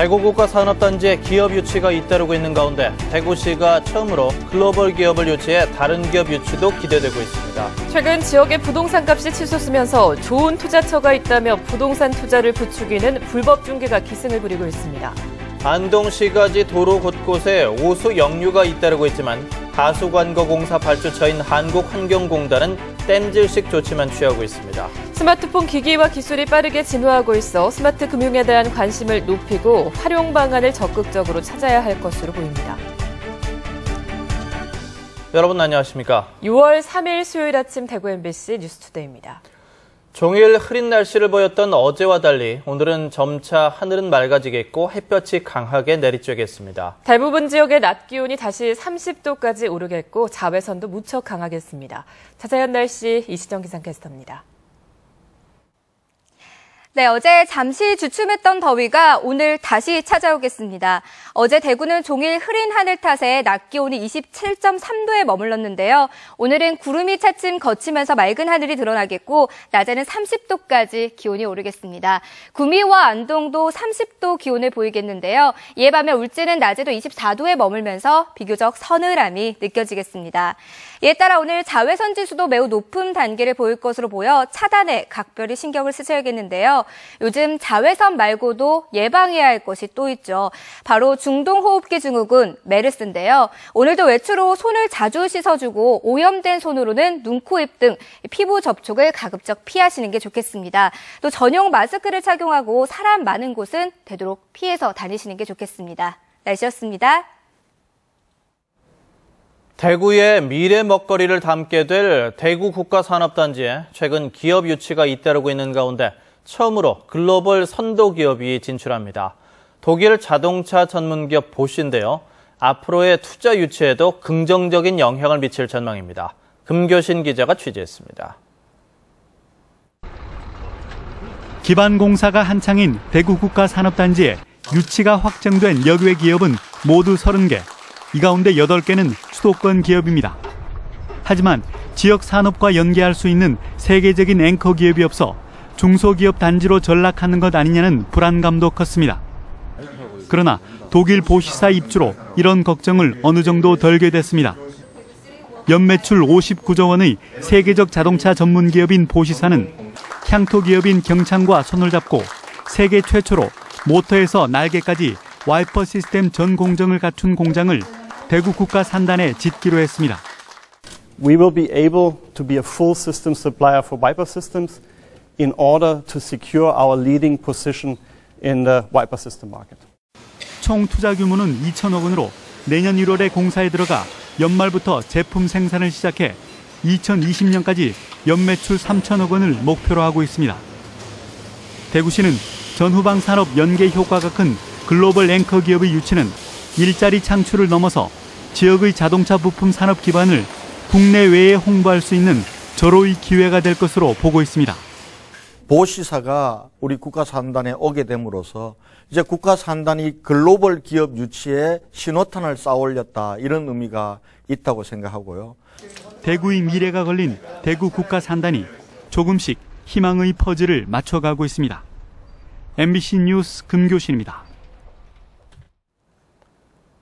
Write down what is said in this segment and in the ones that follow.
대구국가산업단지의 기업 유치가 잇따르고 있는 가운데 대구시가 처음으로 글로벌 기업을 유치해 다른 기업 유치도 기대되고 있습니다. 최근 지역의 부동산 값이 치솟으면서 좋은 투자처가 있다며 부동산 투자를 부추기는 불법 중개가 기승을 부리고 있습니다. 안동시가지 도로 곳곳에 오수 역류가 잇따르고 있지만 가수관거공사 발주처인 한국환경공단은 땜질식 조치만 취하고 있습니다. 스마트폰 기기와 기술이 빠르게 진화하고 있어 스마트 금융에 대한 관심을 높이고 활용 방안을 적극적으로 찾아야 할 것으로 보입니다. 여러분 안녕하십니까? 6월 3일 수요일 아침 대구 MBC 뉴스투데이입니다. 종일 흐린 날씨를 보였던 어제와 달리 오늘은 점차 하늘은 맑아지겠고 햇볕이 강하게 내리쬐겠습니다. 대부분 지역의 낮 기온이 다시 30도까지 오르겠고 자외선도 무척 강하겠습니다. 자세한 날씨 이시정 기상캐스터입니다. 네, 어제 잠시 주춤했던 더위가 오늘 다시 찾아오겠습니다. 어제 대구는 종일 흐린 하늘 탓에 낮 기온이 27.3도에 머물렀는데요. 오늘은 구름이 차츰 걷히면서 맑은 하늘이 드러나겠고 낮에는 30도까지 기온이 오르겠습니다. 구미와 안동도 30도 기온을 보이겠는데요. 이에 반면 울진은 낮에도 24도에 머물면서 비교적 서늘함이 느껴지겠습니다. 이에 따라 오늘 자외선 지수도 매우 높은 단계를 보일 것으로 보여 차단에 각별히 신경을 쓰셔야겠는데요. 요즘 자외선 말고도 예방해야 할 것이 또 있죠. 바로 중동호흡기 증후군 메르스인데요. 오늘도 외출 후 손을 자주 씻어주고 오염된 손으로는 눈, 코, 입 등 피부 접촉을 가급적 피하시는 게 좋겠습니다. 또 전용 마스크를 착용하고 사람 많은 곳은 되도록 피해서 다니시는 게 좋겠습니다. 날씨였습니다. 대구의 미래 먹거리를 담게 될 대구국가산업단지에 최근 기업 유치가 잇따르고 있는 가운데 처음으로 글로벌 선도 기업이 진출합니다. 독일 자동차 전문기업 보쉬인데요. 앞으로의 투자 유치에도 긍정적인 영향을 미칠 전망입니다. 금교신 기자가 취재했습니다. 기반 공사가 한창인 대구국가산업단지에 유치가 확정된 여개 기업은 모두 30개. 이 가운데 8개는 수도권 기업입니다. 하지만 지역 산업과 연계할 수 있는 세계적인 앵커 기업이 없어 중소기업 단지로 전락하는 것 아니냐는 불안감도 컸습니다. 그러나 독일 보쉬사 입주로 이런 걱정을 어느 정도 덜게 됐습니다. 연매출 59조 원의 세계적 자동차 전문 기업인 보쉬사는 향토 기업인 경창과 손을 잡고 세계 최초로 모터에서 날개까지 와이퍼 시스템 전 공정을 갖춘 공장을 대구 국가산단에 짓기로 했습니다. We will be able to be a full system supplier for wiper systems in order to secure our leading position in the wiper system market. 총 투자 규모는 2천억 원으로 내년 1월에 공사에 들어가 연말부터 제품 생산을 시작해 2020년까지 연매출 3천억 원을 목표로 하고 있습니다. 대구시는 전후방 산업 연계 효과가 큰 글로벌 앵커 기업의 유치는 일자리 창출을 넘어서 지역의 자동차 부품 산업 기반을 국내외에 홍보할 수 있는 절호의 기회가 될 것으로 보고 있습니다. 보쉬사가 우리 국가산단에 오게 됨으로써 이제 국가산단이 글로벌 기업 유치에 신호탄을 쌓아올렸다 이런 의미가 있다고 생각하고요. 대구의 미래가 걸린 대구 국가산단이 조금씩 희망의 퍼즐을 맞춰가고 있습니다. MBC 뉴스 금교신입니다.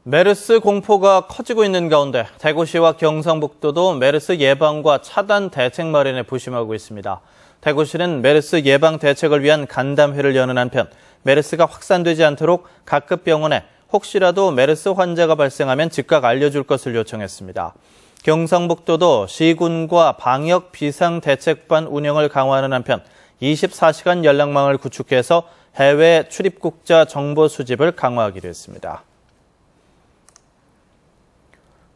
메르스 공포가 커지고 있는 가운데 대구시와 경상북도도 메르스 예방과 차단 대책 마련에 부심하고 있습니다. 대구시는 메르스 예방 대책을 위한 간담회를 여는 한편 메르스가 확산되지 않도록 각급 병원에 혹시라도 메르스 환자가 발생하면 즉각 알려줄 것을 요청했습니다. 경상북도도 시군과 방역 비상대책반 운영을 강화하는 한편 24시간 연락망을 구축해서 해외 출입국자 정보 수집을 강화하기로 했습니다.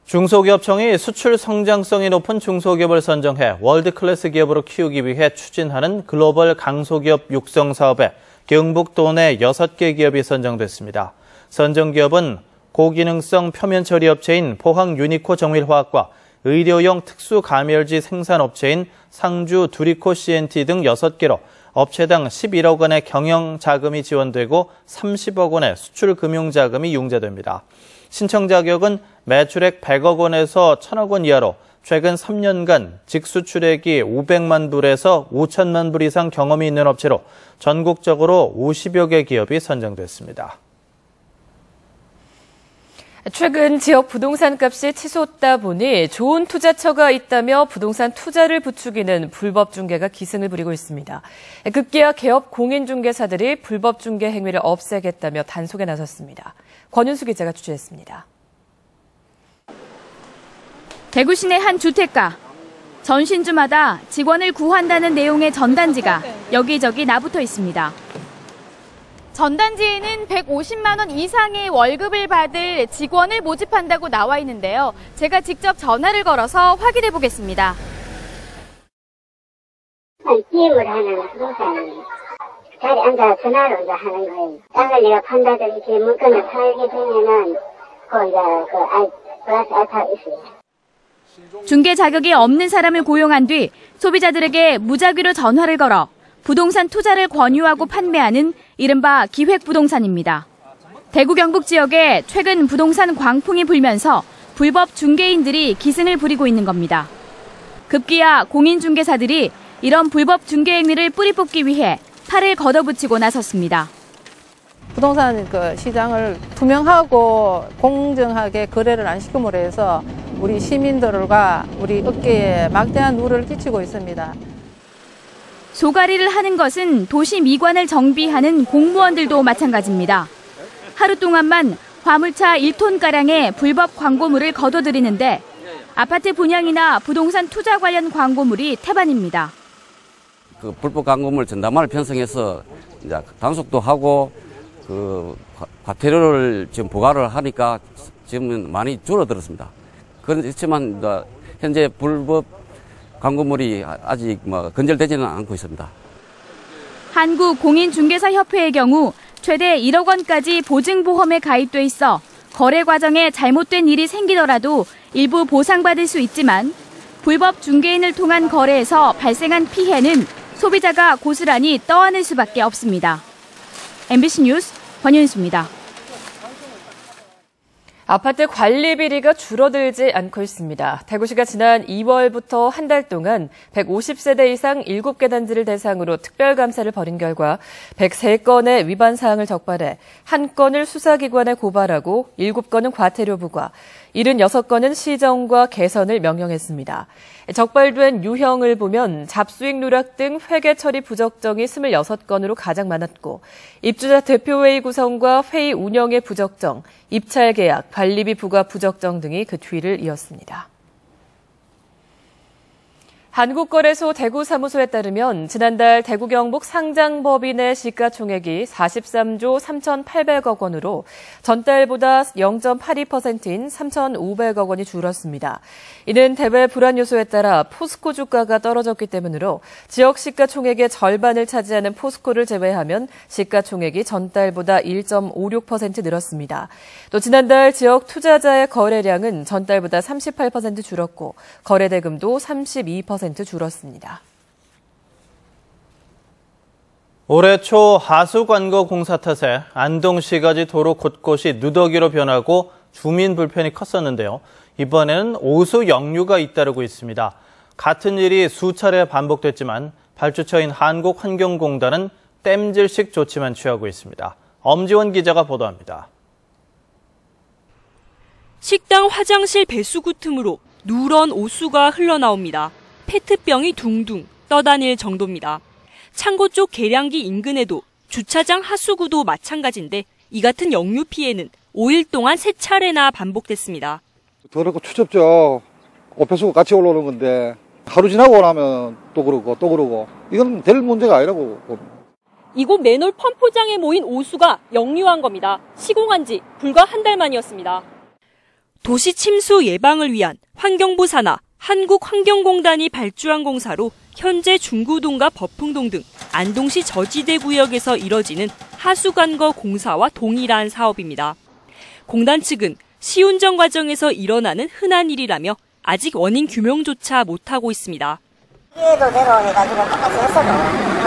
중소기업청이 수출 성장성이 높은 중소기업을 선정해 월드클래스 기업으로 키우기 위해 추진하는 글로벌 강소기업 육성 사업에 경북도 내 6개 기업이 선정됐습니다. 선정 기업은 고기능성 표면 처리 업체인 포항 유니코 정밀화학과 의료용 특수 감열지 생산업체인 상주 두리코 CNT 등 6개로 업체당 11억 원의 경영 자금이 지원되고 30억 원의 수출 금융 자금이 융자됩니다. 신청 자격은 매출액 100억 원에서 1000억 원 이하로 최근 3년간 직수출액이 500만 불에서 5천만 불 이상 경험이 있는 업체로 전국적으로 50여 개 기업이 선정됐습니다. 최근 지역 부동산 값이 치솟다 보니 좋은 투자처가 있다며 부동산 투자를 부추기는 불법 중개가 기승을 부리고 있습니다. 급기야 개업 공인중개사들이 불법 중개 행위를 없애겠다며 단속에 나섰습니다. 권윤수 기자가 취재했습니다. 대구 시내 한 주택가. 전신주마다 직원을 구한다는 내용의 전단지가 여기저기 나붙어 있습니다. 전단지에는 150만 원 이상의 월급을 받을 직원을 모집한다고 나와 있는데요. 제가 직접 전화를 걸어서 확인해 보겠습니다. 기임을 하는 부동산이 자리에 앉아 전화로 이제 하는 거예요. 땅을 내가 판다든지 이렇게 물건을 팔게 되면은 플러스 알파가 있어요. 중개 자격이 없는 사람을 고용한 뒤 소비자들에게 무작위로 전화를 걸어 부동산 투자를 권유하고 판매하는 이른바 기획부동산입니다. 대구 경북 지역에 최근 부동산 광풍이 불면서 불법 중개인들이 기승을 부리고 있는 겁니다. 급기야 공인중개사들이 이런 불법 중개 행위를 뿌리 뽑기 위해 팔을 걷어붙이고 나섰습니다. 부동산 시장을 투명하고 공정하게 거래를 안 시킴으로 해서 우리 시민들과 우리 업계에 막대한 누를 끼치고 있습니다. 소가리를 하는 것은 도시 미관을 정비하는 공무원들도 마찬가지입니다. 하루 동안만 화물차 1톤가량의 불법 광고물을 거둬들이는데 아파트 분양이나 부동산 투자 관련 광고물이 태반입니다. 그 불법 광고물 전담화를 편성해서 이제 단속도 하고 과태료를 지금 부과를 하니까 지금은 많이 줄어들었습니다. 그렇지만 현재 불법 광고물이 아직 근절되지는 않고 있습니다. 한국공인중개사협회의 경우 최대 1억 원까지 보증보험에 가입돼 있어 거래 과정에 잘못된 일이 생기더라도 일부 보상받을 수 있지만 불법 중개인을 통한 거래에서 발생한 피해는 소비자가 고스란히 떠안을 수밖에 없습니다. MBC 뉴스 권윤수입니다. 아파트 관리 비리가 줄어들지 않고 있습니다. 대구시가 지난 2월부터 한 달 동안 150세대 이상 7개 단지를 대상으로 특별감사를 벌인 결과 103건의 위반 사항을 적발해 1건을 수사기관에 고발하고 7건은 과태료 부과, 76건은 시정과 개선을 명령했습니다. 적발된 유형을 보면 잡수익 누락 등 회계 처리 부적정이 26건으로 가장 많았고 입주자 대표회의 구성과 회의 운영의 부적정, 입찰 계약, 관리비 부과 부적정 등이 그 뒤를 이었습니다. 한국거래소 대구 사무소에 따르면 지난달 대구 경북 상장법인의 시가총액이 43조 3,800억 원으로 전달보다 0.82%인 3,500억 원이 줄었습니다. 이는 대외 불안 요소에 따라 포스코 주가가 떨어졌기 때문으로 지역 시가총액의 절반을 차지하는 포스코를 제외하면 시가총액이 전달보다 1.56% 늘었습니다. 또 지난달 지역 투자자의 거래량은 전달보다 38% 줄었고 거래 대금도 32% 줄었습니다. 올해 초 하수관거 공사 탓에 안동시가지 도로 곳곳이 누더기로 변하고 주민 불편이 컸었는데요. 이번에는 오수 역류가 잇따르고 있습니다. 같은 일이 수차례 반복됐지만 발주처인 한국환경공단은 땜질식 조치만 취하고 있습니다. 엄지원 기자가 보도합니다. 식당 화장실 배수구 틈으로 누런 오수가 흘러나옵니다. 페트병이 둥둥 떠다닐 정도입니다. 창고 쪽 계량기 인근에도 주차장 하수구도 마찬가지인데 이 같은 역류 피해는 5일 동안 3차례나 반복됐습니다. 더럽고 추접죠. 배수구 같이 올라오는 건데 하루 지나고 나면 또 그러고 이건 될 문제가 아니라고 봅니다. 이곳 맨홀 펌프장에 모인 오수가 역류한 겁니다. 시공한 지 불과 한 달 만이었습니다. 도시 침수 예방을 위한 환경부 산하 한국환경공단이 발주한 공사로 현재 중구동과 법흥동 등 안동시 저지대 구역에서 이뤄지는 하수관거 공사와 동일한 사업입니다. 공단 측은 시운전 과정에서 일어나는 흔한 일이라며 아직 원인 규명조차 못하고 있습니다. 피해도 내려해가지고 똑같이 했어도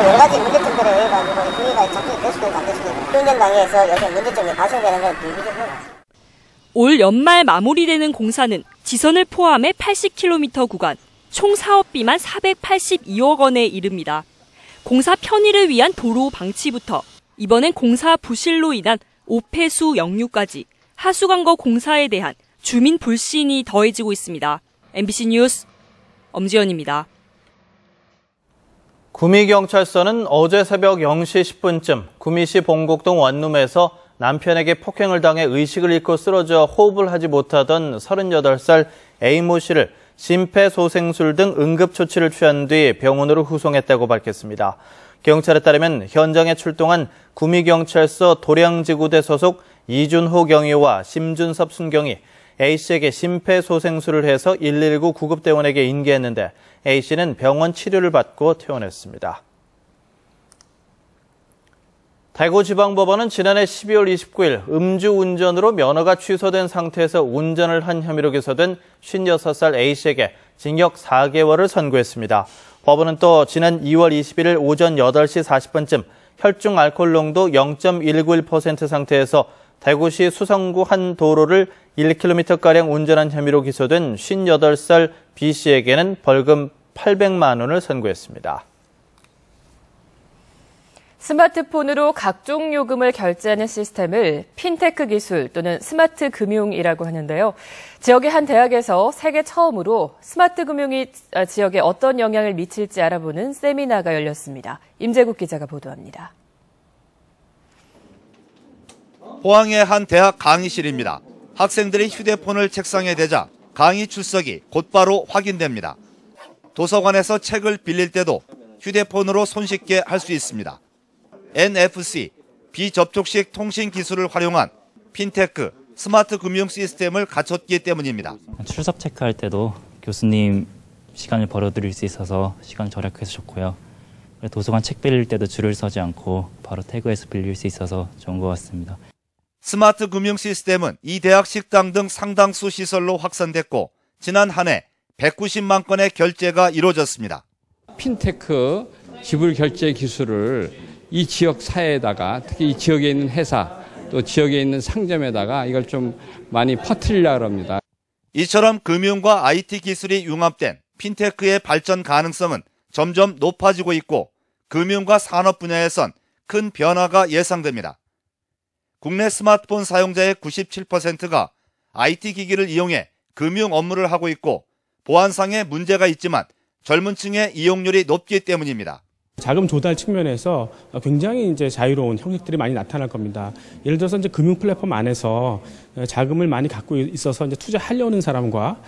여러 가지 문제점들에 의해가지고 피해가 적용이 될 수도 있고 안 될 수도 있고 운전 당해서 요새 문제점이 발생되는 건 비밀이죠. 올 연말 마무리되는 공사는 지선을 포함해 80km 구간, 총 사업비만 482억 원에 이릅니다. 공사 편의를 위한 도로 방치부터 이번엔 공사 부실로 인한 오폐수 역류까지 하수관거 공사에 대한 주민 불신이 더해지고 있습니다. MBC 뉴스 엄지연입니다. 구미경찰서는 어제 새벽 0시 10분쯤 구미시 봉곡동 원룸에서 남편에게 폭행을 당해 의식을 잃고 쓰러져 호흡을 하지 못하던 38살 A모 씨를 심폐소생술 등 응급조치를 취한 뒤 병원으로 후송했다고 밝혔습니다. 경찰에 따르면 현장에 출동한 구미경찰서 도량지구대 소속 이준호 경위와 심준섭 순경이 A씨에게 심폐소생술을 해서 119 구급대원에게 인계했는데 A씨는 병원 치료를 받고 퇴원했습니다. 대구지방법원은 지난해 12월 29일 음주운전으로 면허가 취소된 상태에서 운전을 한 혐의로 기소된 56살 A씨에게 징역 4개월을 선고했습니다. 법원은 또 지난 2월 21일 오전 8시 40분쯤 혈중 알코올 농도 0.191% 상태에서 대구시 수성구 한 도로를 1km가량 운전한 혐의로 기소된 58살 B씨에게는 벌금 800만 원을 선고했습니다. 스마트폰으로 각종 요금을 결제하는 시스템을 핀테크 기술 또는 스마트 금융이라고 하는데요. 지역의 한 대학에서 세계 처음으로 스마트 금융이 지역에 어떤 영향을 미칠지 알아보는 세미나가 열렸습니다. 임재국 기자가 보도합니다. 포항의 한 대학 강의실입니다. 학생들이 휴대폰을 책상에 대자 강의 출석이 곧바로 확인됩니다. 도서관에서 책을 빌릴 때도 휴대폰으로 손쉽게 할 수 있습니다. NFC, 비접촉식 통신 기술을 활용한 핀테크, 스마트 금융 시스템을 갖췄기 때문입니다. 출석 체크할 때도 교수님 시간을 벌어들일 수 있어서 시간 절약해서 좋고요. 도서관 책 빌릴 때도 줄을 서지 않고 바로 태그해서 빌릴 수 있어서 좋은 것 같습니다. 스마트 금융 시스템은 이 대학 식당 등 상당수 시설로 확산됐고 지난 한 해 190만 건의 결제가 이루어졌습니다. 핀테크 지불 결제 기술을 이 지역 사회에다가 특히 이 지역에 있는 회사 또 지역에 있는 상점에다가 이걸 좀 많이 퍼뜨리려고 합니다. 이처럼 금융과 IT 기술이 융합된 핀테크의 발전 가능성은 점점 높아지고 있고 금융과 산업 분야에선 큰 변화가 예상됩니다. 국내 스마트폰 사용자의 97%가 IT 기기를 이용해 금융 업무를 하고 있고 보안상의 문제가 있지만 젊은 층의 이용률이 높기 때문입니다. 자금 조달 측면에서 굉장히 이제 자유로운 형식들이 많이 나타날 겁니다. 예를 들어서 이제 금융 플랫폼 안에서 자금을 많이 갖고 있어서 이제 투자하려는 사람과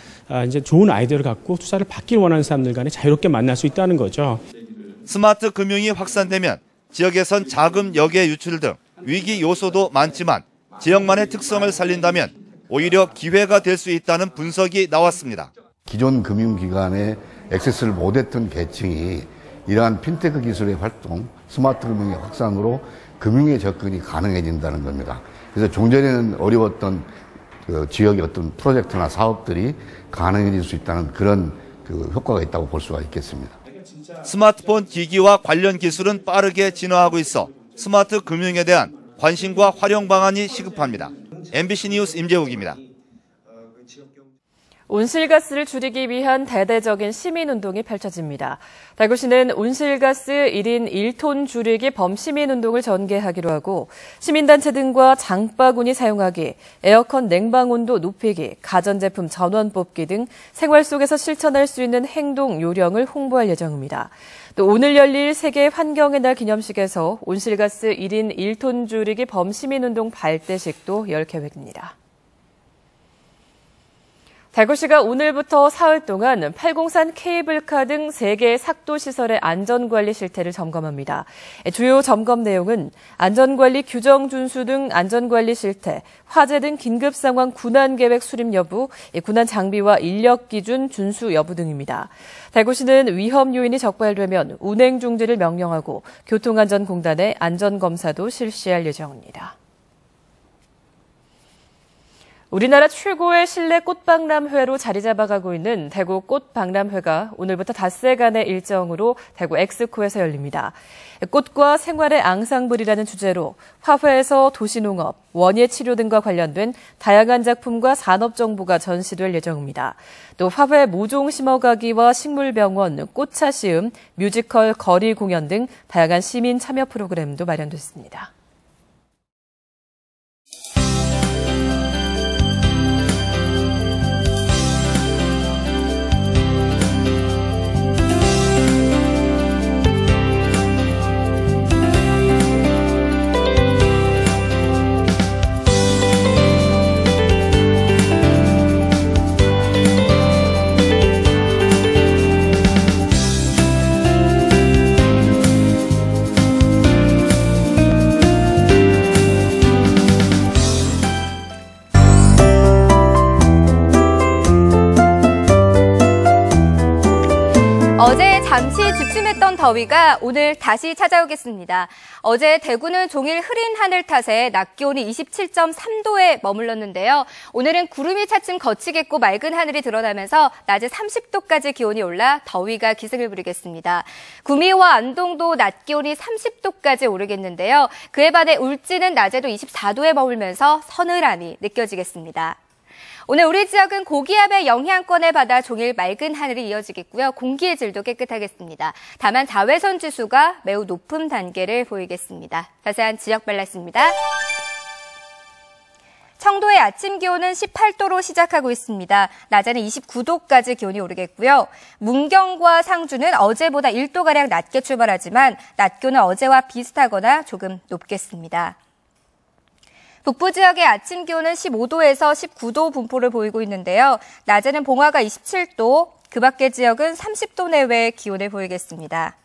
이제 좋은 아이디어를 갖고 투자를 받기를 원하는 사람들 간에 자유롭게 만날 수 있다는 거죠. 스마트 금융이 확산되면 지역에선 자금 역의 유출 등 위기 요소도 많지만 지역만의 특성을 살린다면 오히려 기회가 될 수 있다는 분석이 나왔습니다. 기존 금융기관에 액세스를 못했던 계층이 이러한 핀테크 기술의 활동, 스마트 금융의 확산으로 금융의 접근이 가능해진다는 겁니다. 그래서 종전에는 어려웠던 그 지역의 어떤 프로젝트나 사업들이 가능해질 수 있다는 그런 그 효과가 있다고 볼 수가 있겠습니다. 스마트폰 기기와 관련 기술은 빠르게 진화하고 있어 스마트 금융에 대한 관심과 활용 방안이 시급합니다. MBC 뉴스 임재욱입니다. 온실가스를 줄이기 위한 대대적인 시민운동이 펼쳐집니다. 대구시는 온실가스 1인 1톤 줄이기 범시민운동을 전개하기로 하고 시민단체 등과 장바구니 사용하기, 에어컨 냉방온도 높이기, 가전제품 전원 뽑기 등 생활 속에서 실천할 수 있는 행동 요령을 홍보할 예정입니다. 또 오늘 열릴 세계 환경의 날 기념식에서 온실가스 1인 1톤 줄이기 범시민운동 발대식도 열 계획입니다. 대구시가 오늘부터 사흘 동안 팔공산 케이블카 등 3개 삭도시설의 안전관리 실태를 점검합니다. 주요 점검 내용은 안전관리 규정 준수 등 안전관리 실태, 화재 등 긴급상황 군안계획 수립 여부, 군안 장비와 인력 기준 준수 여부 등입니다. 대구시는 위험 요인이 적발되면 운행 중지를 명령하고 교통안전공단의 안전검사도 실시할 예정입니다. 우리나라 최고의 실내 꽃박람회로 자리 잡아가고 있는 대구 꽃박람회가 오늘부터 닷새간의 일정으로 대구 엑스코에서 열립니다. 꽃과 생활의 앙상블이라는 주제로 화훼에서 도시농업, 원예치료 등과 관련된 다양한 작품과 산업 정보가 전시될 예정입니다. 또 화훼 모종 심어가기와 식물병원, 꽃차 시음, 뮤지컬 거리 공연 등 다양한 시민 참여 프로그램도 마련됐습니다. 어제 잠시 주춤했던 더위가 오늘 다시 찾아오겠습니다. 어제 대구는 종일 흐린 하늘 탓에 낮 기온이 27.3도에 머물렀는데요. 오늘은 구름이 차츰 걷히겠고 맑은 하늘이 드러나면서 낮에 30도까지 기온이 올라 더위가 기승을 부리겠습니다. 구미와 안동도 낮 기온이 30도까지 오르겠는데요. 그에 반해 울진은 낮에도 24도에 머물면서 서늘함이 느껴지겠습니다. 오늘 우리 지역은 고기압의 영향권을 받아 종일 맑은 하늘이 이어지겠고요. 공기의 질도 깨끗하겠습니다. 다만 자외선 지수가 매우 높은 단계를 보이겠습니다. 자세한 지역 발라스입니다. 청도의 아침 기온은 18도로 시작하고 있습니다. 낮에는 29도까지 기온이 오르겠고요. 문경과 상주는 어제보다 1도가량 낮게 출발하지만 낮 기온은 어제와 비슷하거나 조금 높겠습니다. 북부 지역의 아침 기온은 15도에서 19도 분포를 보이고 있는데요. 낮에는 봉화가 27도, 그 밖의 지역은 30도 내외의 기온을 보이겠습니다.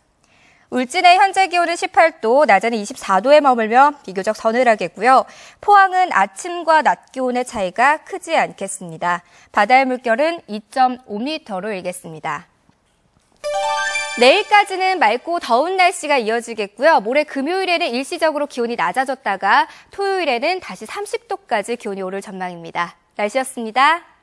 울진의 현재 기온은 18도, 낮에는 24도에 머물며 비교적 서늘하겠고요. 포항은 아침과 낮 기온의 차이가 크지 않겠습니다. 바다의 물결은 2.5m로 일겠습니다. 내일까지는 맑고 더운 날씨가 이어지겠고요. 모레 금요일에는 일시적으로 기온이 낮아졌다가 토요일에는 다시 30도까지 기온이 오를 전망입니다. 날씨였습니다.